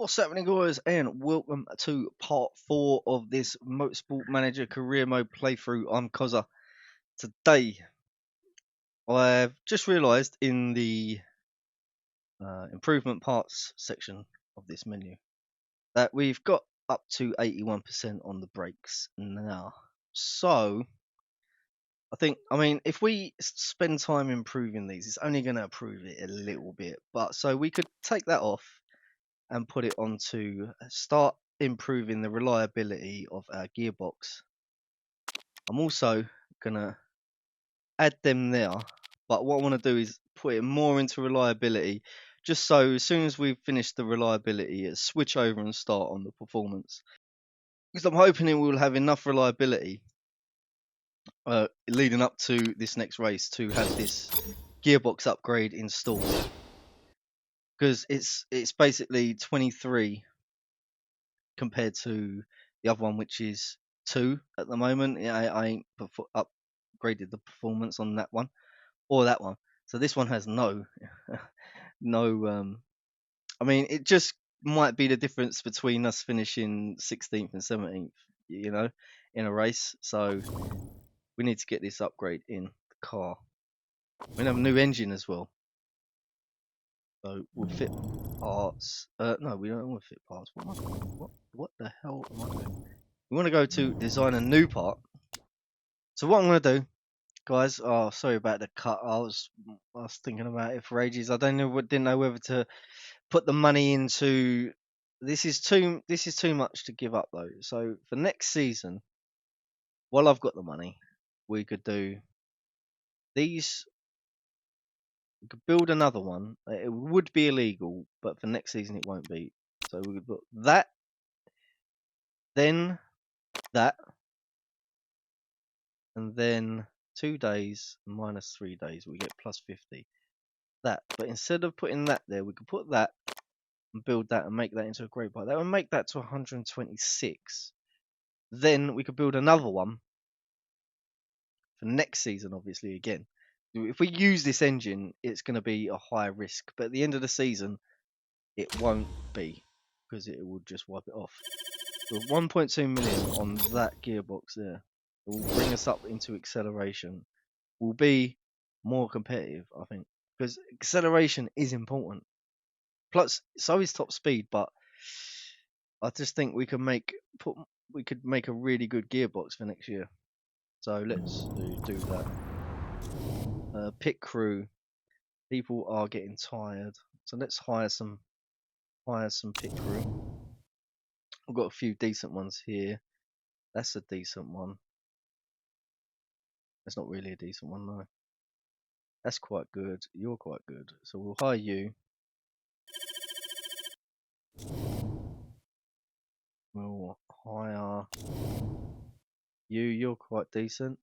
What's happening, guys, and welcome to part 4 of this Motorsport Manager career mode playthrough. I'm Cozza. Today, I've just realised in the improvement parts section of this menu that we've got up to 81% on the brakes now. So, I mean, if we spend time improving these, it's only going to improve it a little bit. But so we could take that off and put it onto start improving the reliability of our gearbox. I'm also gonna add them there, but what I want to do is put it more into reliability, just so as soon as we've finished the reliability, switch over and start on the performance, because I'm hoping it will have enough reliability leading up to this next race to have this gearbox upgrade installed, because it's basically 23 compared to the other one, which is 2 at the moment. Yeah, I ain't upgraded the performance on that one or that one. So this one has no, no. I mean, it just might be the difference between us finishing 16th and 17th, you know, in a race. So we need to get this upgrade in the car. We have a new engine as well. So we'll fit parts. No, we don't want to fit parts. What the hell am I doing? We want to go to design a new part. So what I'm going to do, guys. Oh, sorry about the cut. I was thinking about it for ages. I didn't know whether to put the money into. This is too much to give up though. So for next season, while I've got the money, we could do these. We could build another one. It would be illegal, but for next season it won't be. So we could put that, then that, and then 2 days minus 3 days. We get plus 50. That, but instead of putting that there, we could put that and build that and make that into a great bike. That would make that to 126. Then we could build another one for next season, obviously, again. If we use this engine, it's going to be a high risk, but at the end of the season, it won't be, because it will just wipe it off. So 1.2 million on that gearbox there, it will bring us up into acceleration. We'll be more competitive, I think, because acceleration is important. Plus, so is top speed, but I just think we could make a really good gearbox for next year. So let's do that. Pit crew. People are getting tired, so let's hire some pit crew. I've got a few decent ones here. That's a decent one. That's not really a decent one though. That's quite good. You're quite good. So we'll hire you. We'll hire you. You're quite decent.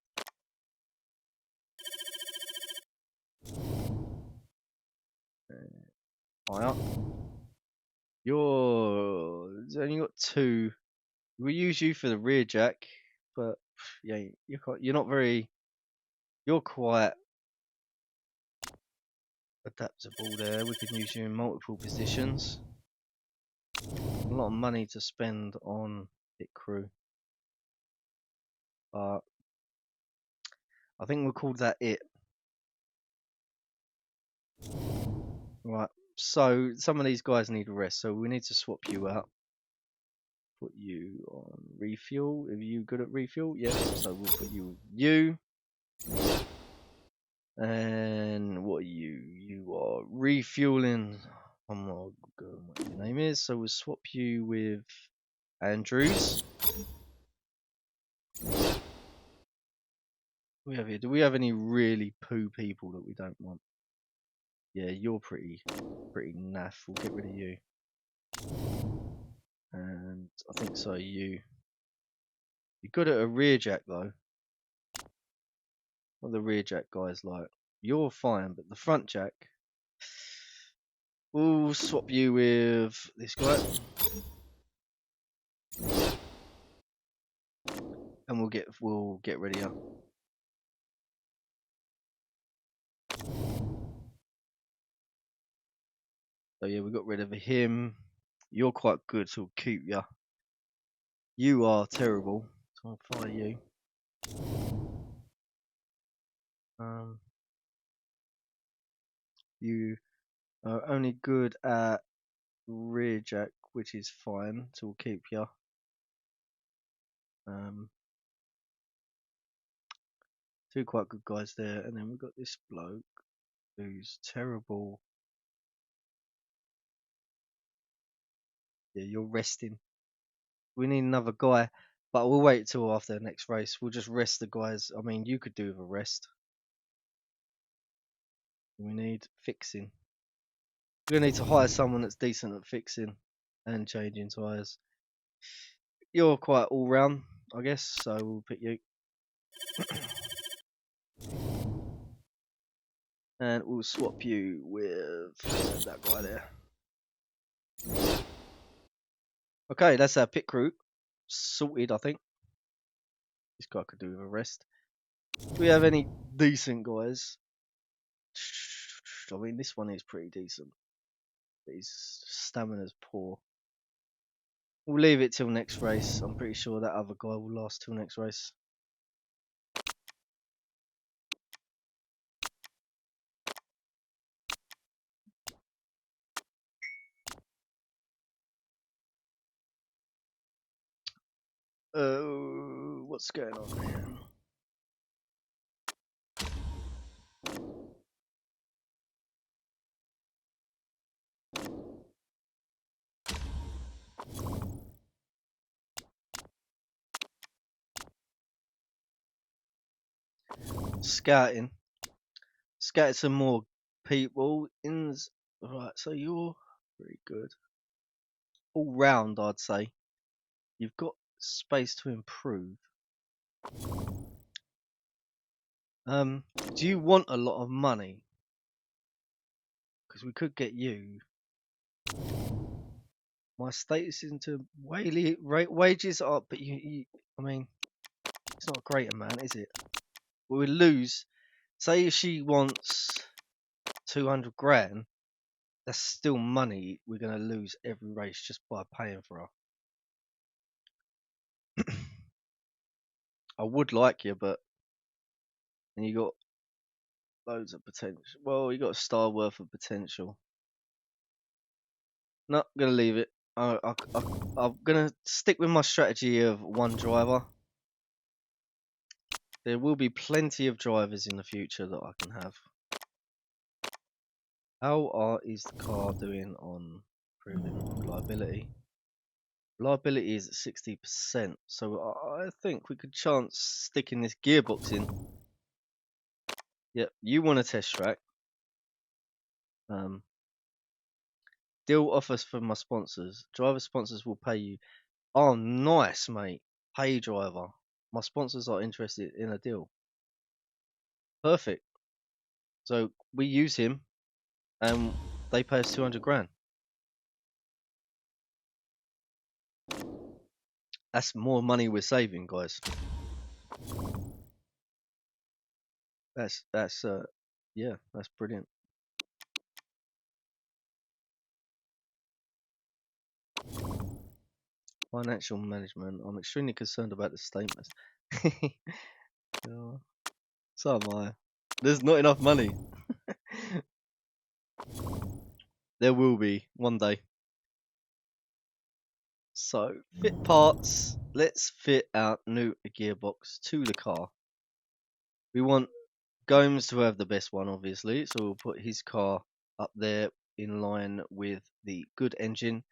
Hire. You've only got 2. We'll use you for the rear jack, but yeah, you're quite adaptable there. We can use you in multiple positions. A lot of money to spend on pit crew, but I think we'll call that it. Right, so some of these guys need a rest, so we need to swap you out. Put you on refuel. Are you good at refuel? Yeah, so we'll put you. And what are you? You are refueling. I'm not good what your name is, so we'll swap you with Andrews. We have here. Do we have any really poo people that we don't want? Yeah, you're pretty naff. We'll get rid of you. And I think so. You're good at a rear jack though. What are the rear jack guys like? You're fine, but the front jack. We'll swap you with this guy. And we'll get rid of you. So yeah, we got rid of him. You're quite good, so we'll keep you. You are terrible, so I'll fire you. You are only good at rear jack, which is fine, so we'll keep you. Two quite good guys there, and then we've got this bloke who's terrible. Yeah, you're resting. We need another guy, but we'll wait till after the next race. We'll just rest the guys. I mean, you could do with a rest. We need fixing. We're gonna need to hire someone that's decent at fixing and changing tyres. You're quite all round, I guess, so we'll pick you. And we'll swap you with that guy there. Okay, that's our pit crew. Sorted, I think. This guy could do with a rest. Do we have any decent guys? I mean, this one is pretty decent. But his stamina's poor. We'll leave it till next race. I'm pretty sure that other guy will last till next race. What's going on here? Scouting. Scouted some more people. Right, so you're pretty good. All round, I'd say. You've got space to improve. Do you want a lot of money? Because we could get you. My status into wages are, but I mean, it's not a great amount, is it? We would lose. Say if she wants 200 grand, that's still money we're gonna lose every race just by paying for her. I would like you, but and you got loads of potential. Well, you got a star worth of potential. No, I'm gonna leave it. I'm gonna stick with my strategy of one driver. There will be plenty of drivers in the future that I can have. How is the car doing on improving reliability? Reliability is at 60%, so I think we could chance sticking this gearbox in. Yep, you want a test track. Deal offers from my sponsors. Driver sponsors will pay you. Oh, nice, mate. Pay driver. My sponsors are interested in a deal. Perfect. So we use him, and they pay us 200 grand. That's more money we're saving, guys. Yeah, that's brilliant. Financial management. I'm extremely concerned about the statements. So am I. There's not enough money. There will be one day. So, fit parts. Let's fit our new gearbox to the car. We want Gomes to have the best one, obviously. So we'll put his car up there in line with the good engine.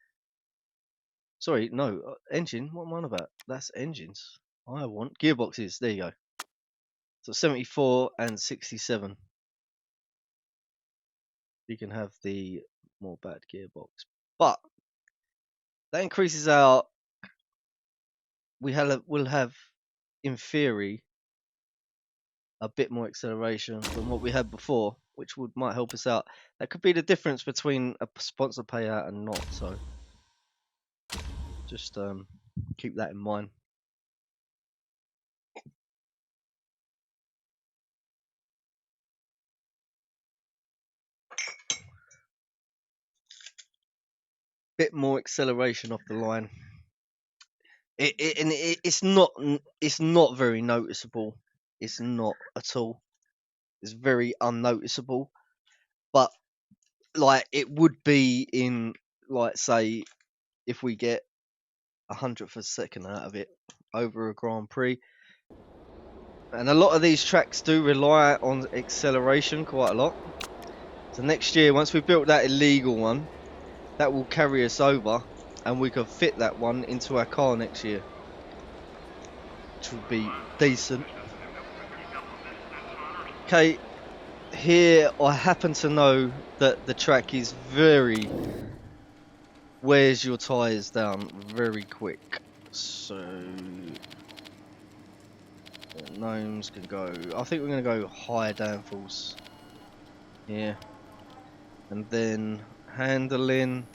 Sorry, no, engine. What am I on about? That's engines. I want gearboxes. There you go. So 74 and 67. You can have the more bad gearbox. But that increases our. We'll have, in theory, a bit more acceleration than what we had before, which might help us out. That could be the difference between a sponsor payout and not. So just keep that in mind. bit more acceleration off the line. It's not very noticeable. It's not at all. It's very unnoticeable. But like it would be in, like, say if we get 100th of a second out of it over a Grand Prix. And a lot of these tracks do rely on acceleration quite a lot. So next year, once we've built that illegal one, that will carry us over, and we can fit that one into our car next year, which would be decent. Okay, here I happen to know that the track is very wears your tyres down very quick. So gnomes can go, I think we're going to go higher downforce here, and then handling,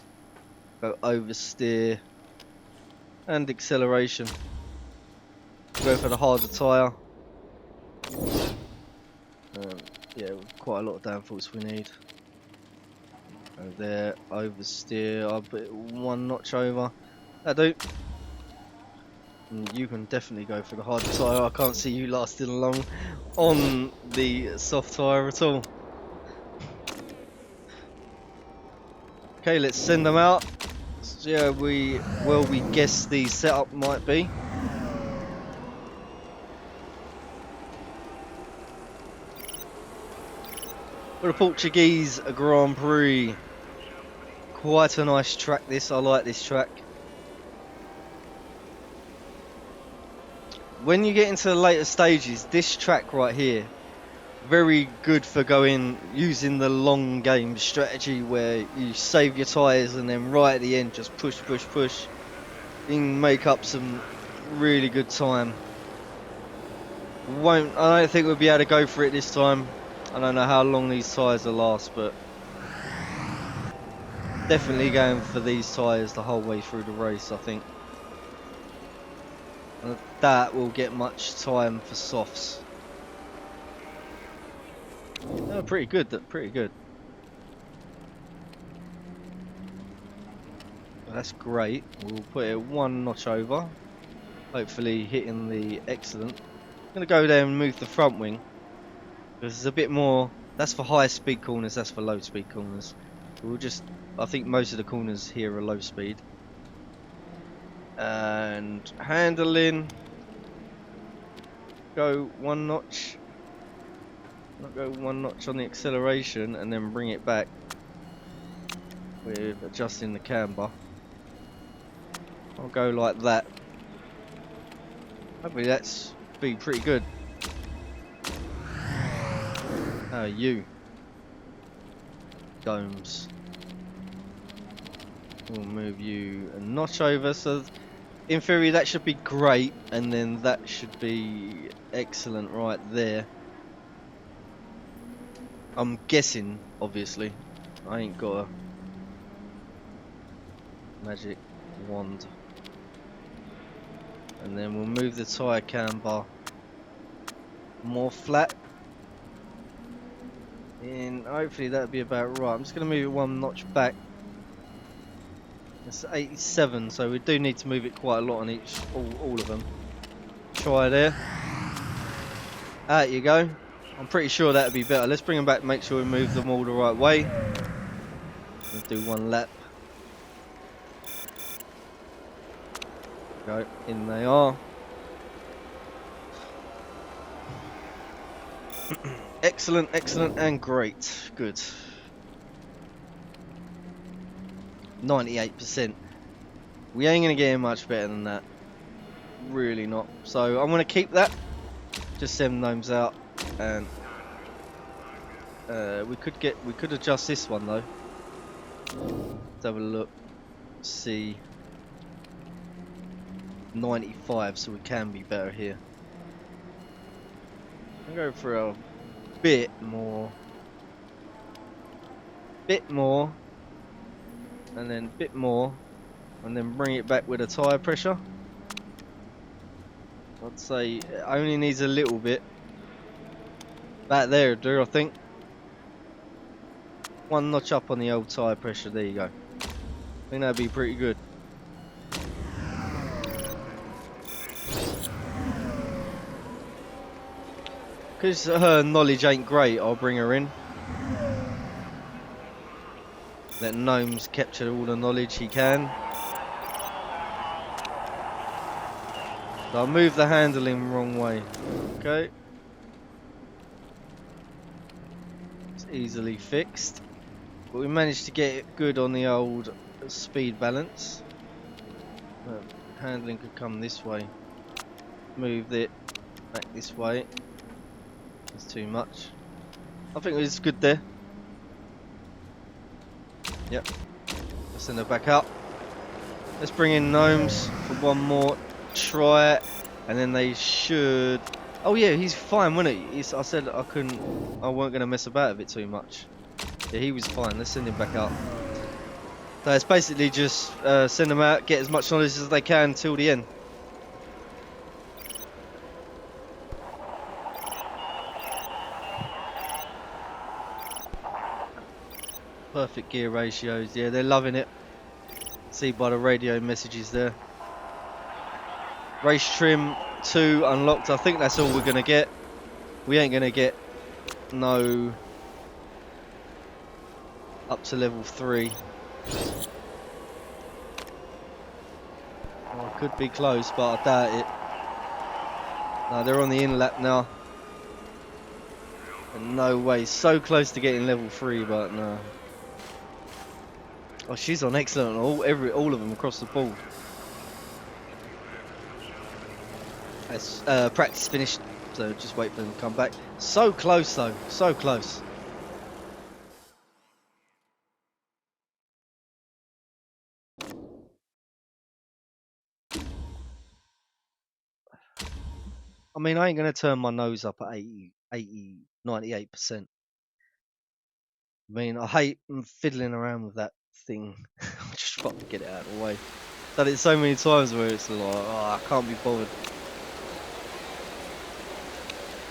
go oversteer and acceleration, go for the harder tyre. Yeah, quite a lot of downforce we need. And there, oversteer, I'll put it 1 notch over. That'll do. And you can definitely go for the harder tyre. I can't see you lasting long on the soft tyre at all. Okay, let's send them out. See how we guess the setup might be. For the Portuguese Grand Prix. Quite a nice track this, I like this track. When you get into the later stages, this track right here, very good for using the long game strategy where you save your tyres and then right at the end just push. You can make up some really good time. I don't think we'll be able to go for it this time. I don't know how long these tyres will last, but definitely going for these tyres the whole way through the race, I think. And that will get much time for softs. Oh, pretty good, pretty good. That's great. We'll put it 1 notch over. Hopefully hitting the excellent. I'm going to go there and move the front wing, because it's a bit more, that's for high speed corners, that's for low speed corners. I think most of the corners here are low speed. And handling, go 1 notch. Not go 1 notch on the acceleration and then bring it back with adjusting the camber. I'll go like that. Hopefully that's be pretty good. How are you? Domes. We'll move you a notch over, so in theory that should be great, and then that should be excellent right there. I'm guessing, obviously. I ain't got a magic wand. And then we'll move the tyre camber more flat. And hopefully that'll be about right. I'm just going to move it 1 notch back. It's 87, so we do need to move it quite a lot on all of them. Try there. There you go. I'm pretty sure that'd be better. Let's bring them back, make sure we move them all the right way. We'll do 1 lap. Go, in they are. Excellent, excellent, and great. Good. 98%. We ain't gonna get much better than that. Really not. So I'm gonna keep that. Just send gnomes out, and we could adjust this one though. Let's have a look. See. 95, so we can be better here. I'll go for a bit more, and then bit more, and then bring it back with a tyre pressure. I'd say it only needs a little bit. That there, do I think. 1 notch up on the old tyre pressure. There you go. I think that'd be pretty good. Because her knowledge ain't great, I'll bring her in. Let Gnomes capture all the knowledge he can. So I'll move the handling wrong way. Okay. It's easily fixed. But we managed to get it good on the old speed balance. Handling could come this way. Move it back this way. It's too much. I think it's good there. Yep. Let's send her back up. Let's bring in Gnomes for one more try, and then they should. Oh yeah, he's fine, wasn't he? I said I weren't gonna mess about with it too much. Yeah, he was fine. Let's send him back up. So it's basically just send them out, get as much knowledge as they can till the end. Perfect gear ratios. Yeah, they're loving it. See by the radio messages there. Race trim 2 unlocked. I think that's all we're gonna get. We ain't gonna get no up to level 3. Oh, could be close, but I doubt it. No, they're on the in lap now. And no way, so close to getting level 3, but no. Oh, she's on excellent. All of them across the board. That's practice finished, so just wait for them to come back. So close though, so close. I mean, I ain't going to turn my nose up at 80, 98%. I mean, I hate fiddling around with that thing. I just want to get it out of the way. Done it so many times where it's like, oh, I can't be bothered.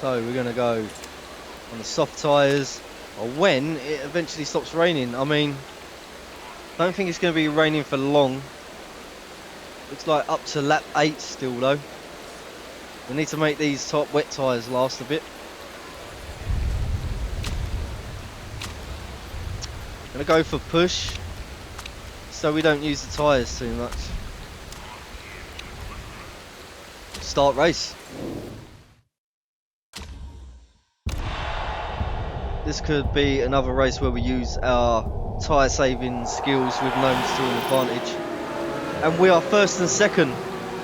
So we're going to go on the soft tyres, or when it eventually stops raining. I mean, I don't think it's going to be raining for long. Looks like up to lap 8 still though. We need to make these top wet tyres last a bit. Gonna go for push, so we don't use the tyres too much. Start race. This could be another race where we use our tyre saving skills with Gnomes to an advantage. And we are first and second.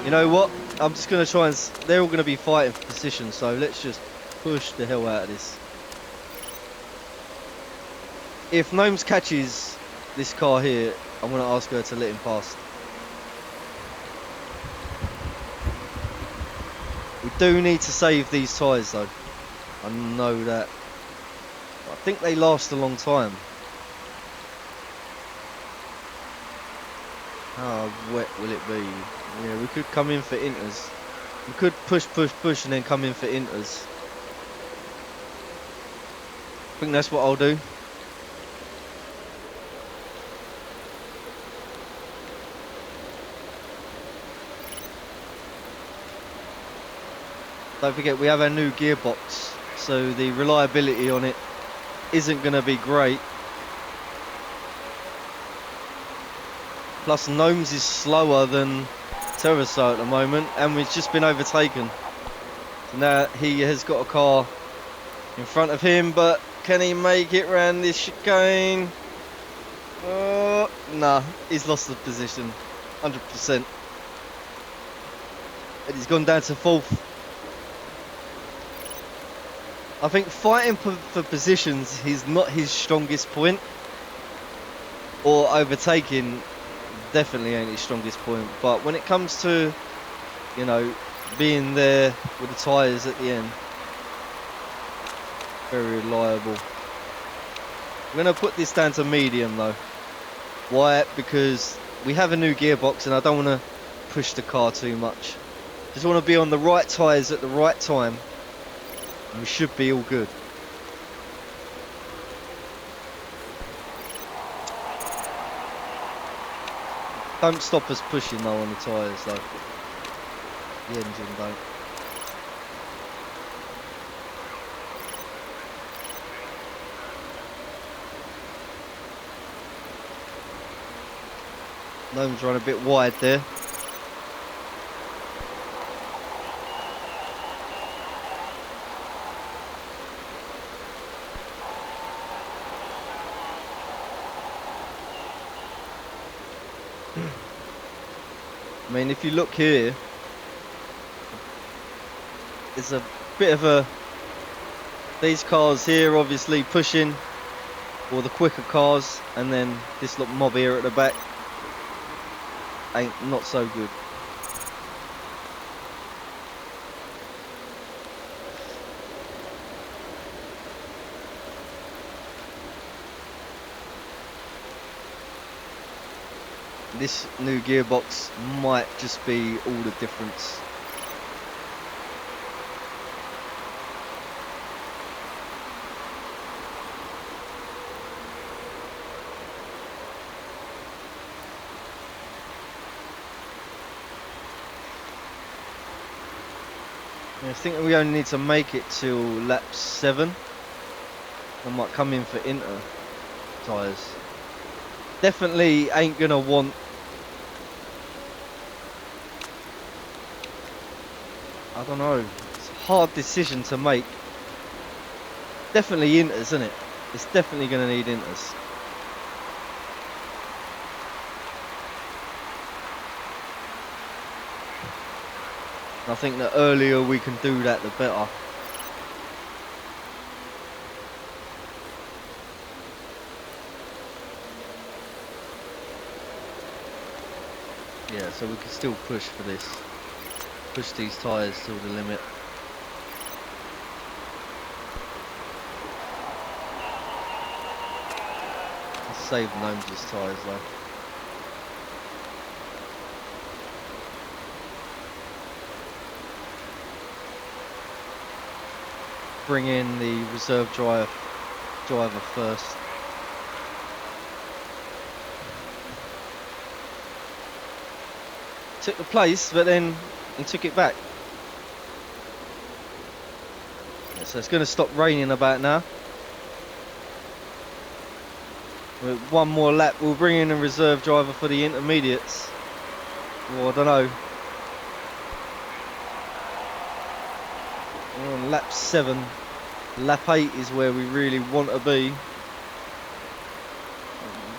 You know what? I'm just going to try and... They're all going to be fighting for position, so let's just push the hell out of this. If Gnomes catches this car here, I'm going to ask her to let him past. We do need to save these tyres though. I know that. I think they last a long time. How wet will it be? Yeah, we could come in for inters. We could push and then come in for inters. I think that's what I'll do. Don't forget we have our new gearbox, so the reliability on it isn't going to be great. Plus Gnomes is slower than Terraso at the moment, and we've just been overtaken. So now he has got a car in front of him, but can he make it round this chicane? Oh, nah, he's lost the position, 100%. And he's gone down to 4th. I think fighting for positions is not his strongest point, or overtaking definitely ain't his strongest point. But when it comes to, you know, being there with the tyres at the end, very reliable. I'm going to put this down to medium though. Why? Because we have a new gearbox and I don't want to push the car too much. Just want to be on the right tyres at the right time. We should be all good. Don't stop us pushing though on the tyres though. The engine don't. Gnome's run a bit wide there. I mean, if you look here, there's a bit of a... These cars here obviously pushing, or the quicker cars, and then this little mob here at the back ain't not so good. This new gearbox might just be all the difference. I think we only need to make it till lap 7. I might come in for Inter tyres. Definitely ain't gonna want... I don't know. It's a hard decision to make. Definitely Inters, isn't it? It's definitely gonna need Inters. I think the earlier we can do that, the better. Yeah, so we can still push for this. Push these tyres to the limit. Let's save Gnomes' tyres though. Bring in the reserve driver first. Took the place, but then he took it back. So it's going to stop raining about now. With one more lap, we'll bring in a reserve driver for the intermediates. Well, I don't know. We're on lap 7. Lap 8 is where we really want to be.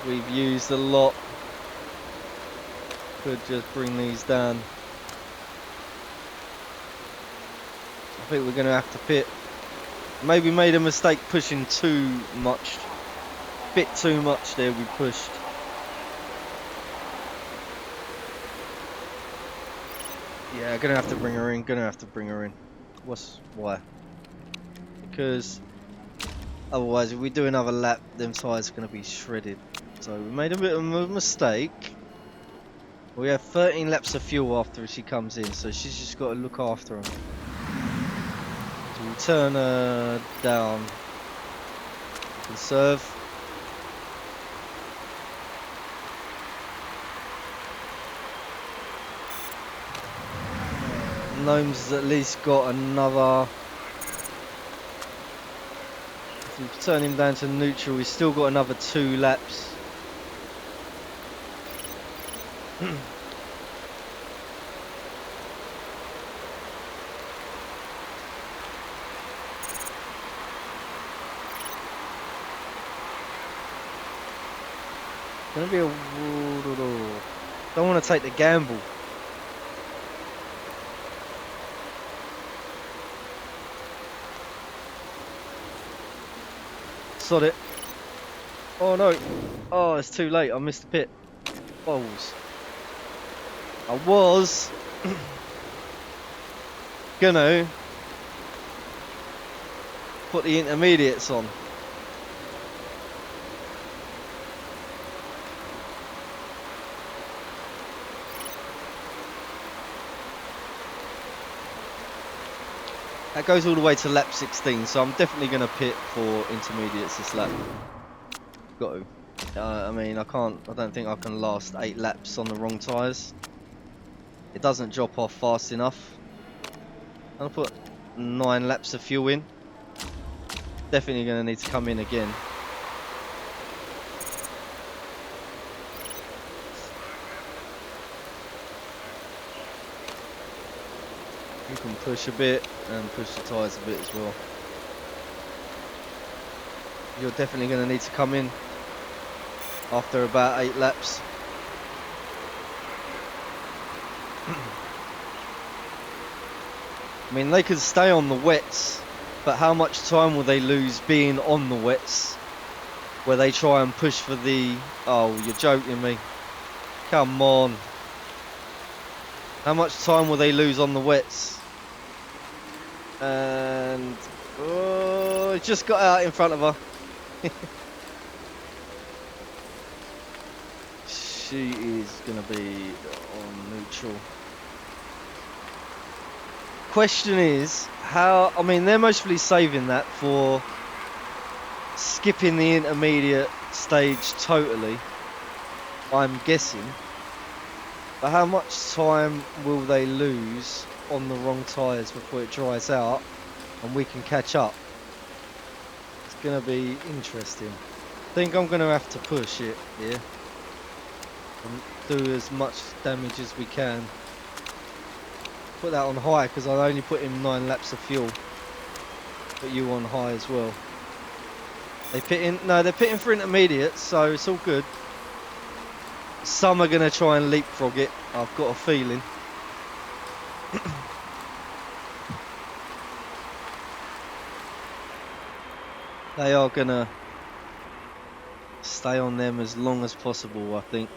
We've used a lot. Could just bring these down. I think we're going to have to pit. Maybe made a mistake pushing too much. Bit too much there we pushed. Yeah, gonna have to bring her in, Why? Because otherwise if we do another lap, them tyres are gonna be shredded. So we made a bit of a mistake. We have 13 laps of fuel after she comes in, so she's just got to look after them. So we'll turn her down. Conserve. Gnome's at least got another... If we turn him down to neutral, he's still got another 2 laps. Gonna be a... Don't want to take the gamble. Sod it. Oh no. Oh, it's too late. I missed the pit. Balls. I was gonna put the intermediates on. That goes all the way to lap 16, so I'm definitely going to pit for intermediates this lap. Got to. I mean, I don't think I can last 8 laps on the wrong tyres. It doesn't drop off fast enough. I'll put 9 laps of fuel in. Definitely going to need to come in again. You can push a bit and push the tyres a bit as well. You're definitely going to need to come in after about 8 laps. I mean, they could stay on the wets, but how much time will they lose being on the wets where they try and push for the... Oh, you're joking me. Come on. How much time will they lose on the wets? And... Oh, it just got out in front of her. She is going to be on neutral. Question is, how... I mean, they're mostly saving that for skipping the intermediate stage totally, I'm guessing. But how much time will they lose on the wrong tyres before it dries out and we can catch up? It's going to be interesting. I think I'm going to have to push it here and do as much damage as we can. Put that on high because I only put in 9 laps of fuel. Put you on high as well. They pit in, no, they're pitting for intermediate, so it's all good. Some are going to try and leapfrog it, I've got a feeling. They are going to stay on them as long as possible, I think.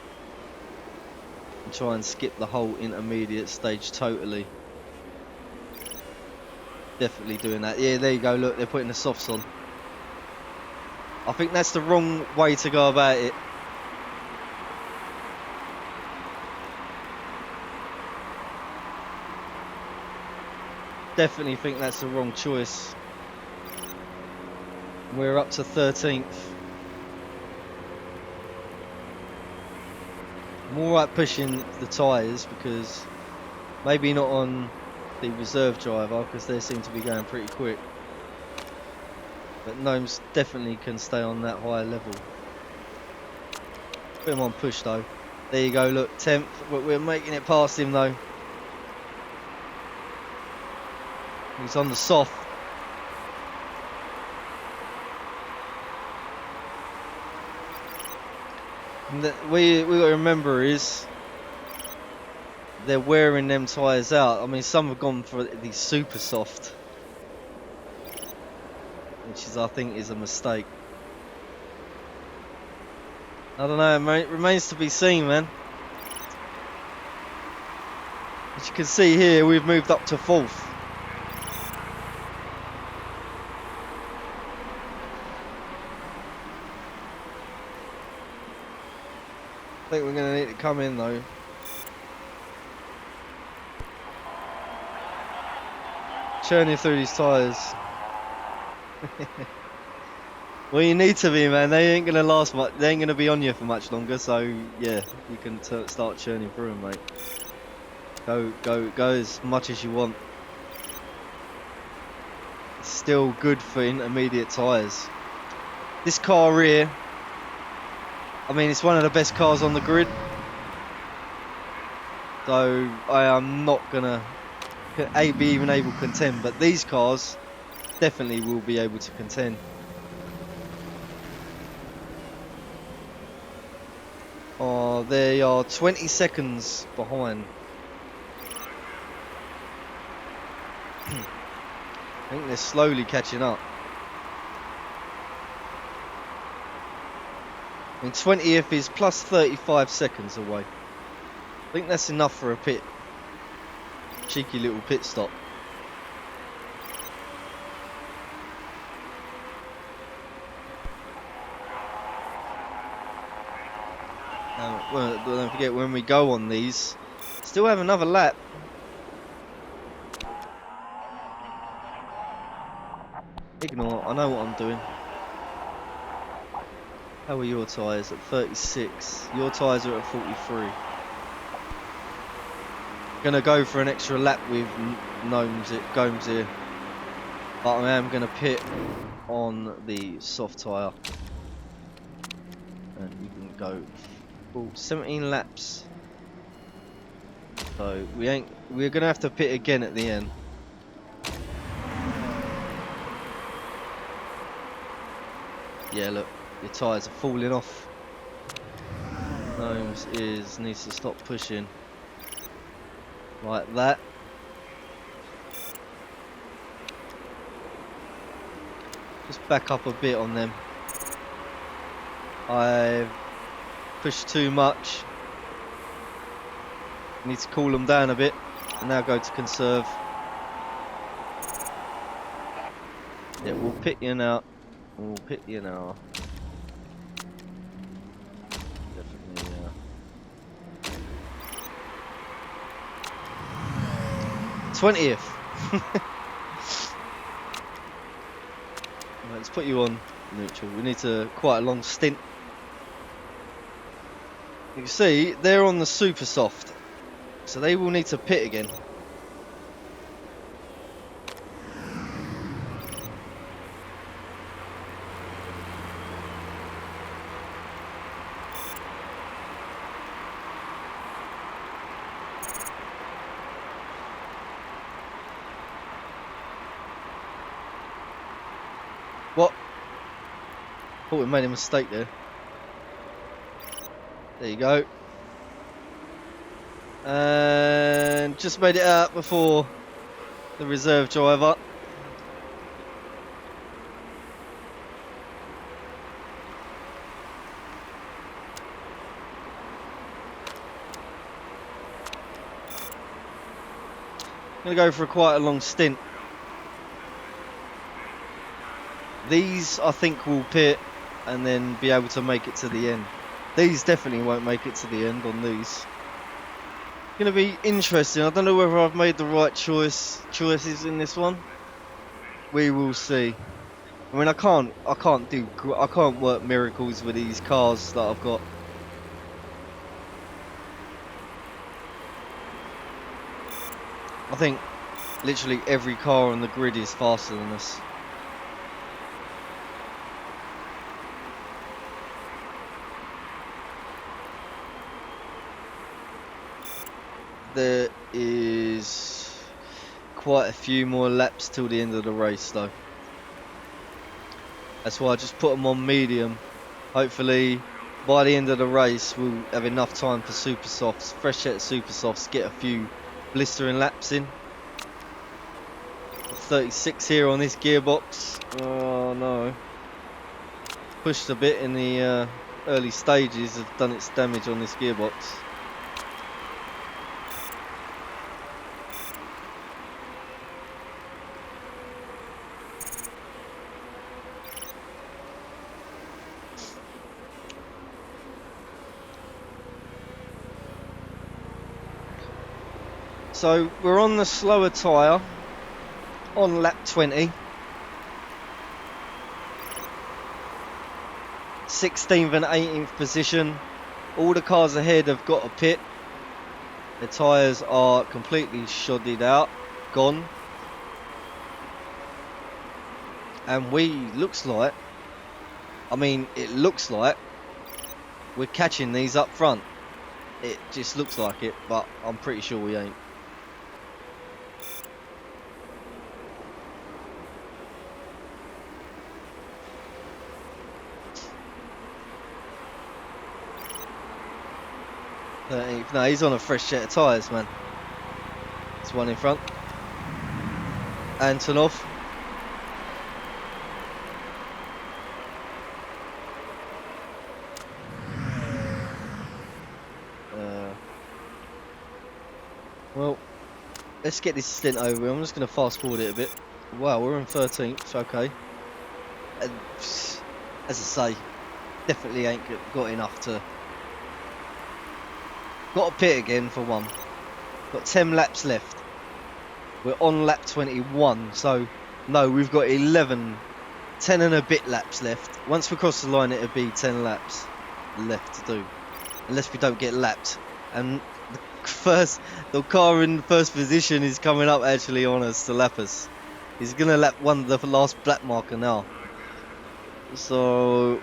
And try and skip the whole intermediate stage totally. Definitely doing that. Yeah, there you go, look, they're putting the softs on. I think that's the wrong way to go about it. Definitely think that's the wrong choice. We're up to 13th. I'm alright pushing the tyres because maybe not on the reserve driver because they seem to be going pretty quick. But Gnomes definitely can stay on that higher level. Put him on push though. There you go, look, 10th, but we're making it past him though. He's on the soft. And we got to remember is they're wearing them tyres out. I mean, some have gone for the super soft, which is, I think, is a mistake. I don't know, it remains to be seen, man. As you can see here, we've moved up to 4th. I think we're going to need to come in though. Churning through these tyres. Well, you need to be, man. They ain't going to last much. They ain't going to be on you for much longer. So, yeah, you can start churning through them, mate. Go as much as you want. It's still good for intermediate tyres. This car here, I mean, it's one of the best cars on the grid. So, I am not going to be even able to contend. But these cars definitely will be able to contend. Oh, they are 20 seconds behind. I think they're slowly catching up. I mean, 20th is plus 35 seconds away. I think that's enough for a pit. Cheeky little pit stop. Well, don't forget, when we go on these, still have another lap. Ignore, I know what I'm doing. How are your tyres? At 36. Your tyres are at 43. Gonna go for an extra lap with Gomes here, but I am gonna pit on the soft tyre, and we can go full 17 laps. So we're gonna have to pit again at the end. Yeah, look, your tyres are falling off. Gomes needs to stop pushing like that. Just back up a bit on them. I've pushed too much. Need to cool them down a bit. And now go to conserve. Yeah, we'll pit you now. We'll pit you now. Definitely, yeah. 20th. Let's put you on neutral. We need quite a long stint. You can see they're on the super soft, so they will need to pit again. What? Thought we made a mistake there. There you go. And just made it out before the reserve driver. Gonna go for quite a long stint. These I think will pit and then be able to make it to the end. These definitely won't make it to the end on these. Gonna be interesting. I don't know whether I've made the right choices in this one. We will see. I mean, I can't work miracles with these cars that I've got. I think literally every car on the grid is faster than us. There is quite a few more laps till the end of the race though. That's why I just put them on medium. Hopefully by the end of the race we'll have enough time for super softs, fresh set of super softs, get a few blistering laps in. 36 here on this gearbox. Oh no. Pushed a bit in the early stages, have done its damage on this gearbox. So we're on the slower tyre on lap 20. 16th and 18th position. All the cars ahead have got a pit. The tyres are completely shodded out, gone. And it looks like we're catching these up front. It just looks like it, but I'm pretty sure we ain't. No, he's on a fresh set of tyres, man. There's one in front. Antonov. Well, let's get this stint over. I'm just going to fast forward it a bit. Wow, we're in 13th, okay. And, as I say, definitely ain't got enough to... Got a pit again for one. Got 10 laps left. We're on lap 21, so no, we've got 11 10 and a bit laps left. Once we cross the line, it'll be 10 laps left to do, unless we don't get lapped. And the car in first position is coming up actually on us to lap us. He's gonna lap the last black marker now. So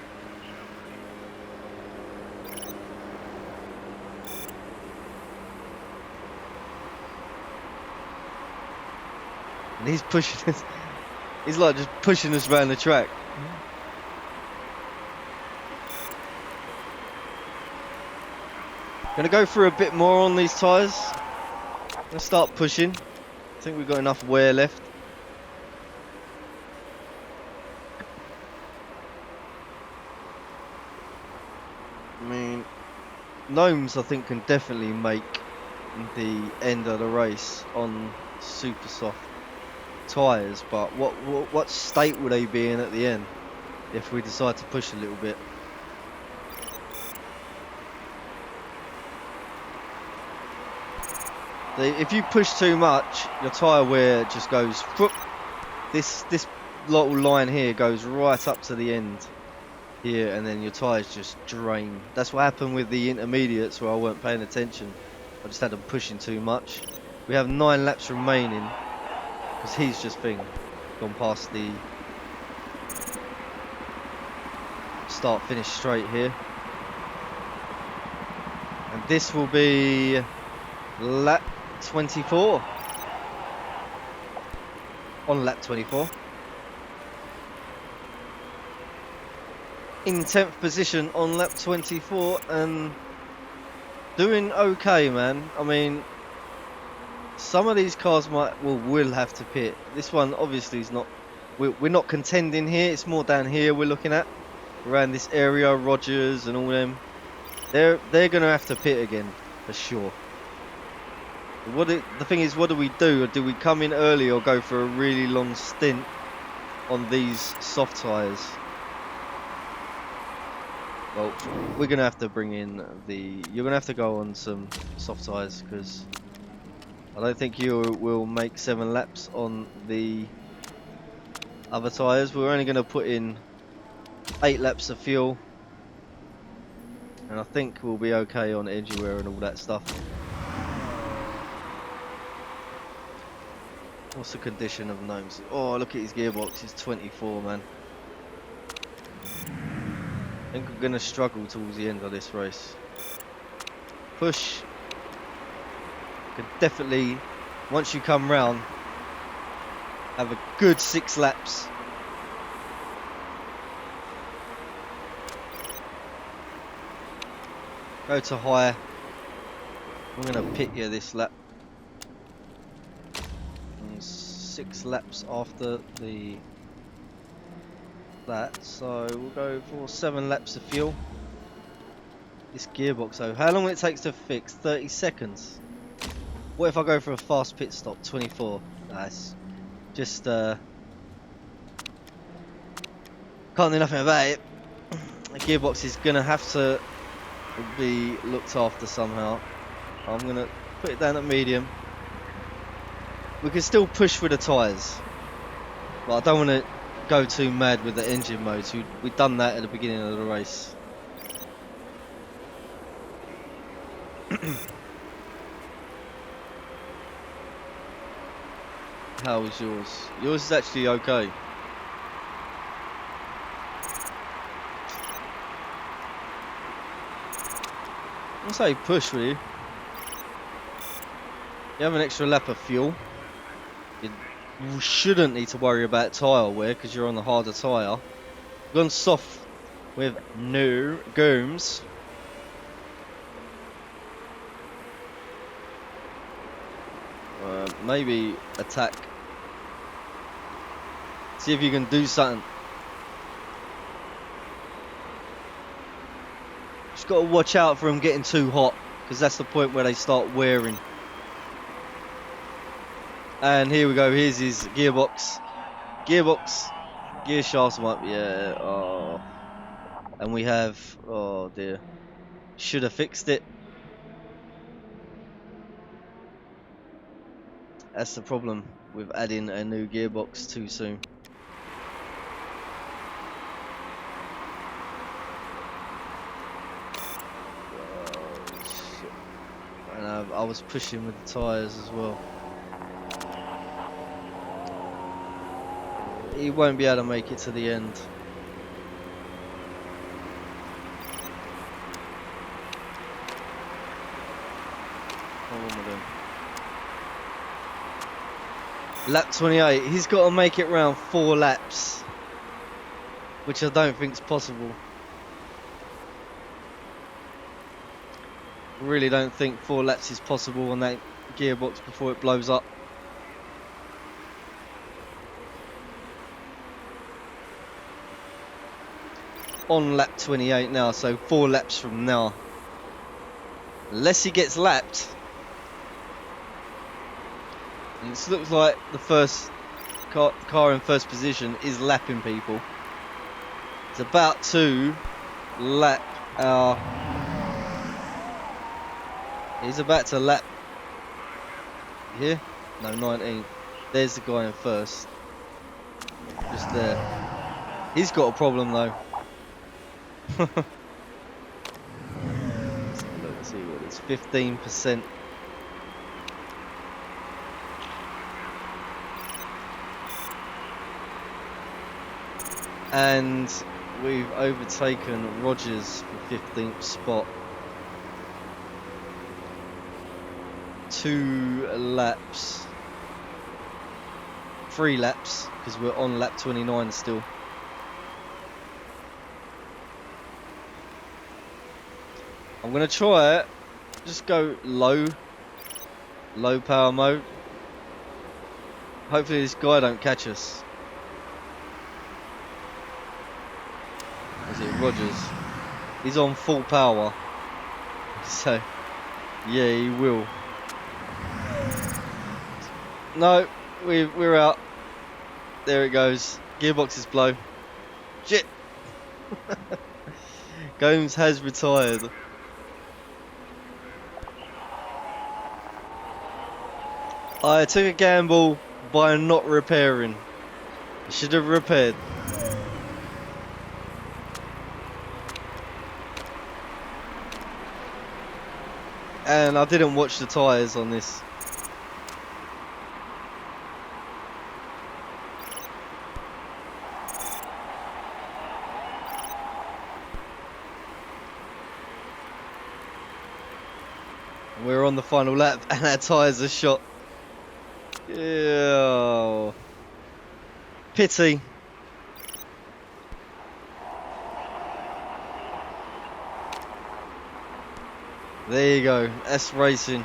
and he's pushing us. He's like just pushing us around the track. Gonna go through a bit more on these tyres. Gonna start pushing. I think we've got enough wear left. I mean, Gnomes I think can definitely make the end of the race on super soft tyres, but what state will they be in at the end if we decide to push a little bit? If you push too much, your tyre wear just goes. This little line here goes right up to the end here, and then your tyres just drain. That's what happened with the intermediates where I weren't paying attention. I just had them pushing too much. We have 9 laps remaining because he's just gone past the start finish straight here, and this will be lap 24. On lap 24. In 10th position on lap 24 and doing okay, man. I mean, some of these cars will have to pit. This one obviously is not. We're not contending here. It's more down here we're looking at, around this area. Rogers and all them. They're gonna have to pit again for sure. The thing is, what do we do? Do we come in early or go for a really long stint on these soft tyres? Well, we're going to have to bring in you're going to have to go on some soft tyres, because I don't think you will make 7 laps on the other tyres. We're only going to put in 8 laps of fuel, and I think we'll be okay on engine wear and all that stuff. What's the condition of Gnomes? Oh, look at his gearbox. He's 24, man. I think we're going to struggle towards the end of this race. Push. Could definitely, once you come round, have a good 6 laps. Go to high. I'm going to pit you this lap. 6 laps after that, so we'll go for 7 laps of fuel. This gearbox though, how long it takes to fix? 30 seconds. What if I go for a fast pit stop? 24. Nice. Just can't do nothing about it. The gearbox is gonna have to be looked after somehow. I'm gonna put it down at medium. We can still push for the tyres, but I don't want to go too mad with the engine modes. We've done that at the beginning of the race. How was yours? Yours is actually okay. I'll say push with you. You have an extra lap of fuel. You shouldn't need to worry about tyre wear because you're on the harder tyre. Gone soft with no gooms. Maybe attack. See if you can do something. Just got to watch out for them getting too hot, because that's the point where they start wearing. And here we go, here's his gearbox. Gear shafts might be, yeah, oh. And we have, oh dear. Should have fixed it. That's the problem with adding a new gearbox too soon. I was pushing with the tyres as well. He won't be able to make it to the end. Lap 28, he's got to make it round 4 laps, which I don't think is possible. I really don't think 4 laps is possible on that gearbox before it blows up. On lap 28 now, so 4 laps from now. Unless he gets lapped. And it looks like the first car in first position is lapping people. It's about to lap our... He's about to lap... Here? No, 19. There's the guy in first. Just there. He's got a problem though. Let's see what it's 15%. And we've overtaken Rogers for 15th spot. 2 laps. 3 laps, because we're on lap 29 still. I'm going to try it. Just go low power mode. Hopefully this guy don't catch us. Is it Rogers? He's on full power. So, yeah, he will. No, we're out. There it goes. Gearbox is blown. Shit. Gomes has retired. I took a gamble by not repairing. I should have repaired. And I didn't watch the tyres on this. We're on the final lap and our tyres are shot. Yeah. Pity. There you go. That's racing.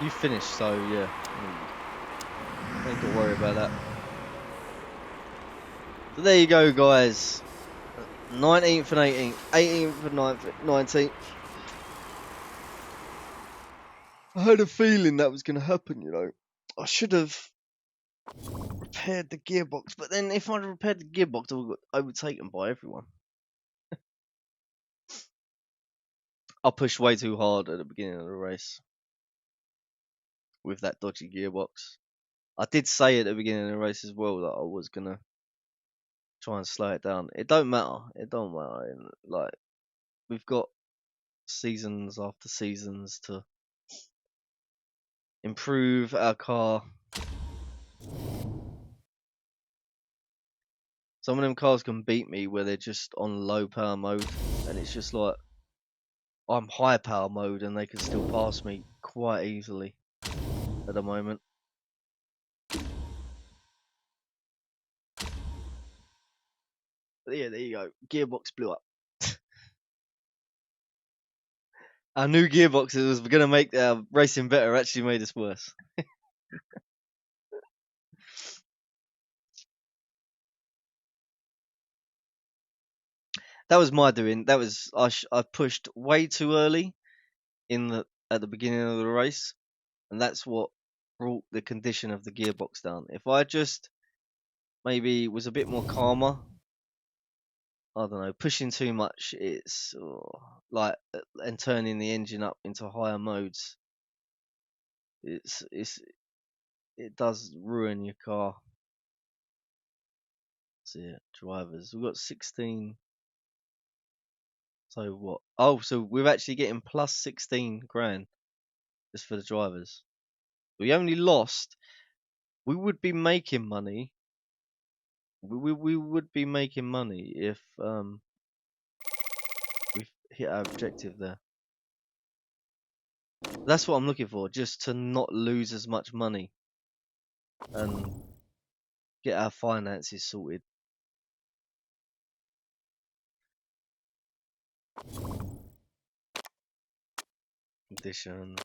You finished, so yeah. Don't got to worry about that. So there you go, guys. 19th and 18th. 18th and 19th. I had a feeling that was going to happen, you know. I should have repaired the gearbox, but then if I'd repaired the gearbox, I would have got overtaken by everyone. I pushed way too hard at the beginning of the race with that dodgy gearbox. I did say at the beginning of the race as well that I was going to try and slow it down. It don't matter. It don't matter. Like, we've got seasons after seasons to improve our car. Some of them cars can beat me where they're just on low power mode, and it's just like I'm high power mode and they can still pass me quite easily at the moment. But yeah, there you go. Gearbox blew up. Our new gearbox that was going to make racing better actually made us worse. That was my doing. That was I pushed way too early at the beginning of the race, and that's what brought the condition of the gearbox down. If I just maybe was a bit more calmer, I don't know, pushing too much, it's like and turning the engine up into higher modes. It does ruin your car. So yeah, drivers. We've got 16 So what? Oh, so we're actually getting plus 16 grand just for the drivers. We only lost. We would be making money. We would be making money if we hit our objective there. That's what I'm looking for, just to not lose as much money and get our finances sorted. Condition.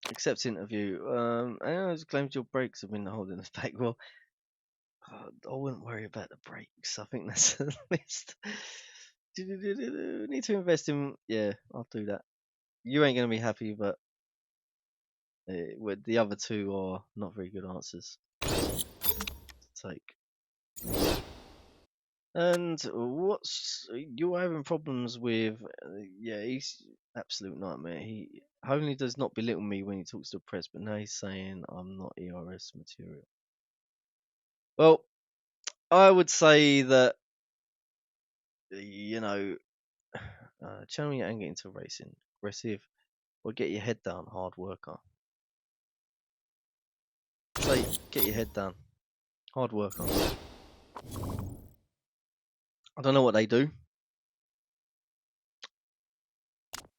Accept interview. Anyone claims your brakes have been holding us back. Well, I wouldn't worry about the brakes. I think that's a list. Need to invest in. Yeah, I'll do that. You ain't gonna be happy, but with the other two are not very good answers. Take. And what's you're having problems with? Yeah, he's absolute nightmare. He only does not belittle me when he talks to the press, but now he's saying I'm not ERS material. Well, I would say that channel your anger into racing, aggressive, or get your head down, hard worker. Say, get your head down, hard worker. I don't know what they do.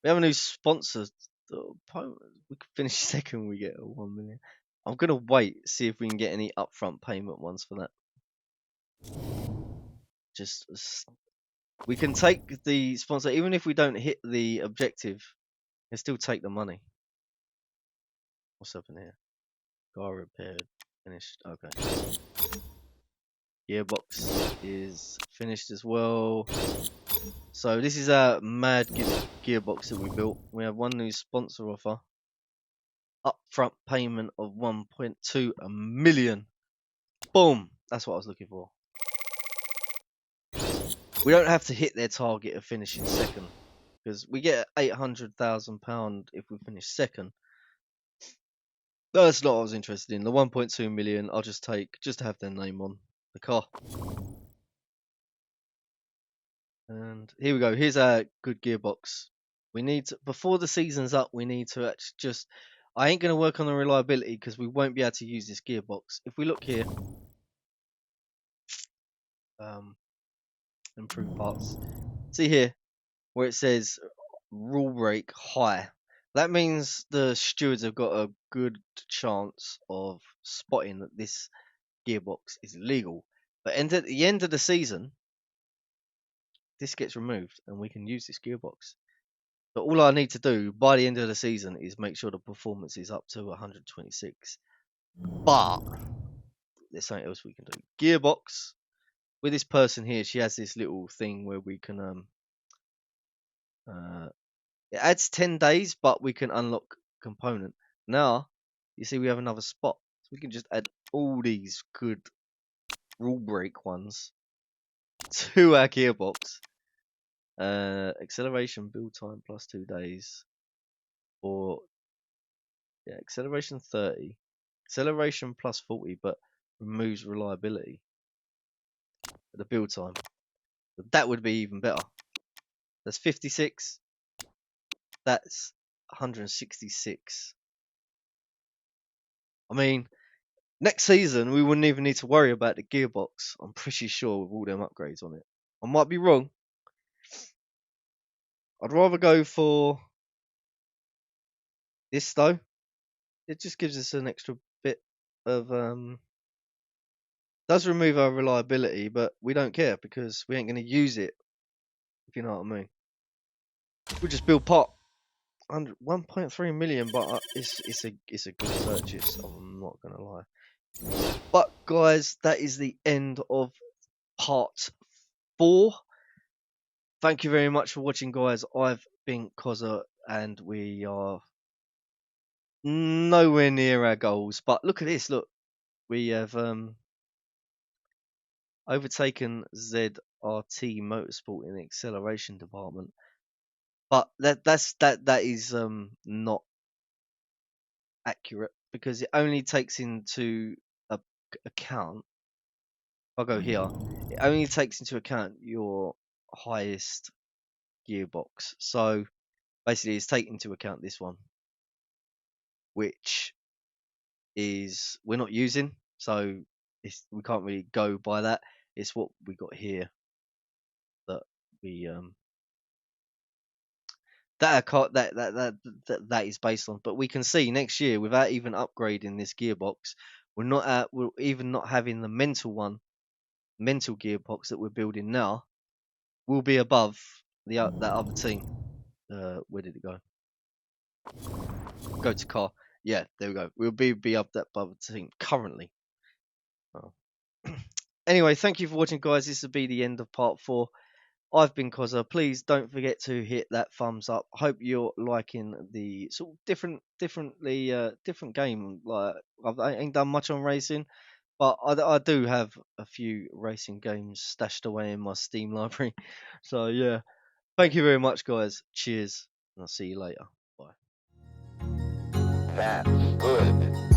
We have a new sponsor. We could finish second. We get a 1 million. I'm gonna wait, see if we can get any upfront payment ones for that. Just we can take the sponsor, even if we don't hit the objective. We can still take the money. What's up in here? Car repaired, finished. Okay. Gearbox is finished as well. So this is our mad gearbox that we built. We have one new sponsor offer. Upfront payment of 1.2 million. Boom! That's what I was looking for. We don't have to hit their target of finishing second, because we get £800,000 if we finish second. That's not what I was interested in. The 1.2 million I'll just take, just to have their name on the car. And here we go. Here's our good gearbox. We need to, before the season's up, we need to actually just. I ain't going to work on the reliability because we won't be able to use this gearbox. If we look here, improve parts. See here where it says rule break high. That means the stewards have got a good chance of spotting that this gearbox is illegal. But at the end of the season, this gets removed and we can use this gearbox. But all I need to do by the end of the season is make sure the performance is up to 126. But there's something else we can do. Gearbox. With this person here, she has this little thing where we can it adds 10 days, but we can unlock component. Now, you see we have another spot. So we can just add all these good rule break ones to our gearbox. Acceleration build time plus 2 days. Or yeah, acceleration 30. Acceleration plus 40, but removes reliability at the build time. But that would be even better. That's 56. That's 166. I mean, next season we wouldn't even need to worry about the gearbox. I'm pretty sure with all them upgrades on it. I might be wrong. I'd rather go for this though. It just gives us an extra bit of does remove our reliability, but we don't care because we ain't going to use it. If you know what I mean. We'll just build part. 1.3 million, but it's a good purchase. I'm not gonna lie. But guys, that is the end of part 4. Thank you very much for watching, guys. I've been Cozza, and we are nowhere near our goals. But look at this. Look, we have overtaken ZRT Motorsport in the acceleration department. But that is not accurate because it only takes into account I'll go here. It only takes into account your highest gearbox. So basically, it's taking into account this one, which is we're not using. So we can't really go by that. It's what we got here that we that is based on. But we can see next year, without even upgrading this gearbox, we're even not having the mental gearbox that we're building now. We'll be above that other team. Where did it go? Go to car. Yeah, there we go. We'll be up that other team currently. Oh. Anyway, thank you for watching, guys. This will be the end of part 4. I've been Cozza. Please don't forget to hit that thumbs up. Hope you're liking the sort of different game. Like I ain't done much on racing, but I do have a few racing games stashed away in my Steam library. So yeah, thank you very much, guys. Cheers, and I'll see you later. Bye. That's good.